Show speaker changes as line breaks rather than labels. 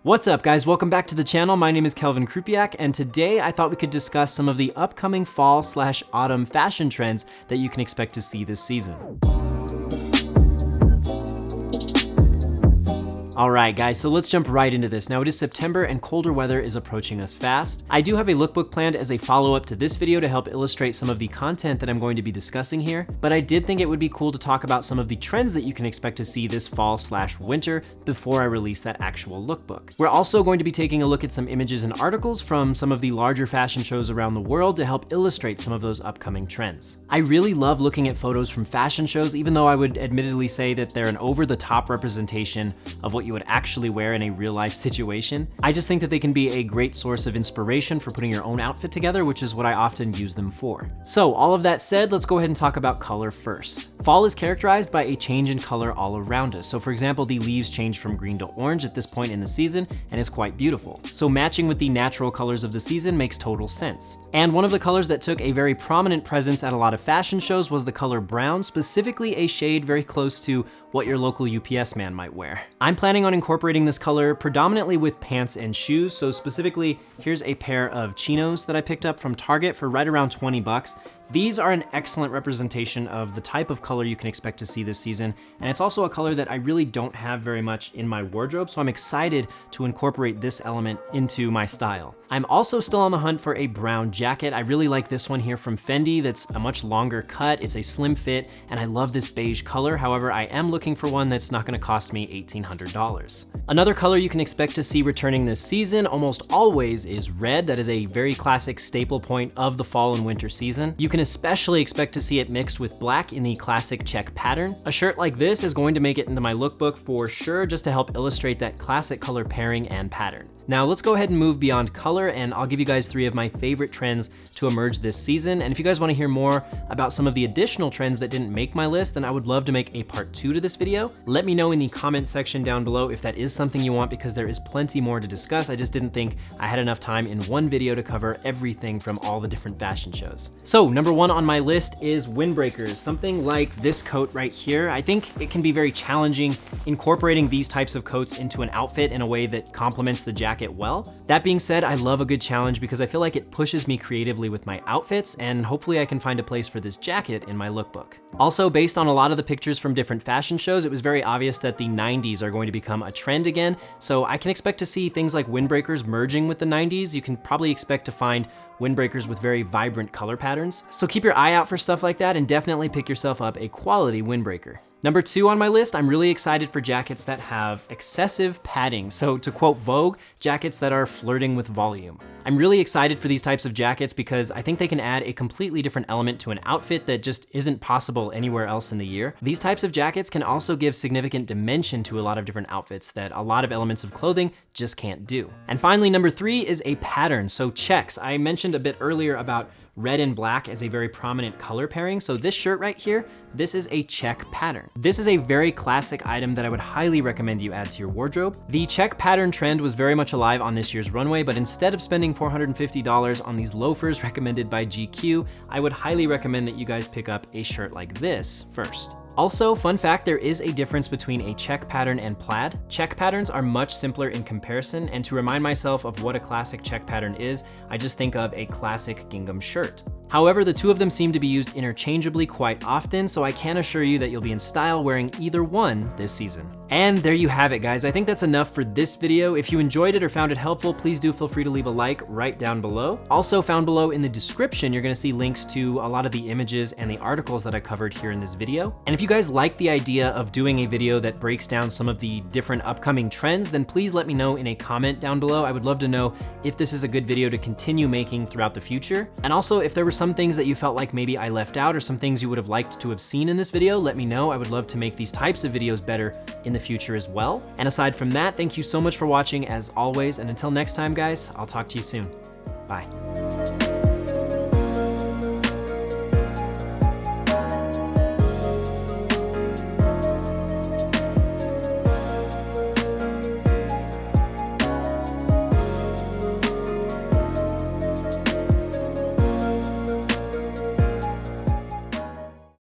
What's up guys, welcome back to the channel. My name is Kelvin Krupiak, and today I thought we could discuss some of the upcoming fall/autumn fashion trends that you can expect to see this season. Alright guys, so let's jump right into this. Now it is September and colder weather is approaching us fast. I do have a lookbook planned as a follow-up to this video to help illustrate some of the content that I'm going to be discussing here, but I did think it would be cool to talk about some of the trends that you can expect to see this fall/winter before I release that actual lookbook. We're also going to be taking a look at some images and articles from some of the larger fashion shows around the world to help illustrate some of those upcoming trends. I really love looking at photos from fashion shows, even though I would admittedly say that they're an over-the-top representation of what you would actually wear in a real-life situation. I just think that they can be a great source of inspiration for putting your own outfit together, which is what I often use them for. So all of that said, let's go ahead and talk about color first. Fall is characterized by a change in color all around us. So for example, the leaves change from green to orange at this point in the season, and it's quite beautiful. So matching with the natural colors of the season makes total sense. And one of the colors that took a very prominent presence at a lot of fashion shows was the color brown, specifically a shade very close to what your local UPS man might wear. I'm planning on incorporating this color predominantly with pants and shoes. So specifically, here's a pair of chinos that I picked up from Target for right around 20 bucks. These are an excellent representation of the type of color you can expect to see this season, and it's also a color that I really don't have very much in my wardrobe, so I'm excited to incorporate this element into my style. I'm also still on the hunt for a brown jacket. I really like this one here from Fendi that's a much longer cut, it's a slim fit, and I love this beige color. However, I am looking for one that's not gonna cost me $1,800. Another color you can expect to see returning this season almost always is red. That is a very classic staple point of the fall and winter season. You can especially expect to see it mixed with black in the classic check pattern. A shirt like this is going to make it into my lookbook for sure, just to help illustrate that classic color pairing and pattern. Now let's go ahead and move beyond color, and I'll give you guys 3 of my favorite trends to emerge this season. And if you guys want to hear more about some of the additional trends that didn't make my list, then I would love to make a part 2 to this video. Let me know in the comment section down below if that is something you want, because there is plenty more to discuss. I just didn't think I had enough time in one video to cover everything from all the different fashion shows. So number 1 on my list is Windbreakers, something like this coat right here. I think it can be very challenging incorporating these types of coats into an outfit in a way that complements the jacket well. That being said, I love a good challenge because I feel like it pushes me creatively with my outfits, and hopefully I can find a place for this jacket in my lookbook. Also, based on a lot of the pictures from different fashion shows, it was very obvious that the 90s are going to become a trend again, so I can expect to see things like Windbreakers merging with the 90s. You can probably expect to find windbreakers with very vibrant color patterns. So keep your eye out for stuff like that, and definitely pick yourself up a quality windbreaker. Number 2 on my list, I'm really excited for jackets that have excessive padding. So to quote Vogue, jackets that are flirting with volume. I'm really excited for these types of jackets because I think they can add a completely different element to an outfit that just isn't possible anywhere else in the year. These types of jackets can also give significant dimension to a lot of different outfits that a lot of elements of clothing just can't do. And finally, number 3 is a pattern. So checks. I mentioned a bit earlier about red and black as a very prominent color pairing. So this shirt right here, this is a check pattern. This is a very classic item that I would highly recommend you add to your wardrobe. The check pattern trend was very much alive on this year's runway, but instead of spending $450 on these loafers recommended by GQ, I would highly recommend that you guys pick up a shirt like this first. Also, fun fact, there is a difference between a check pattern and plaid. Check patterns are much simpler in comparison, and to remind myself of what a classic check pattern is, I just think of a classic gingham shirt. However, the two of them seem to be used interchangeably quite often, so I can assure you that you'll be in style wearing either one this season. And there you have it, guys. I think that's enough for this video. If you enjoyed it or found it helpful, please do feel free to leave a like right down below. Also found below in the description, you're gonna see links to a lot of the images and the articles that I covered here in this video. And if you guys like the idea of doing a video that breaks down some of the different upcoming trends, then please let me know in a comment down below. I would love to know if this is a good video to continue making throughout the future. And also, if there were some things that you felt like maybe I left out or some things you would have liked to have seen in this video, let me know. I would love to make these types of videos better in the future as well. And aside from that, thank you so much for watching as always. And until next time, guys, I'll talk to you soon. Bye.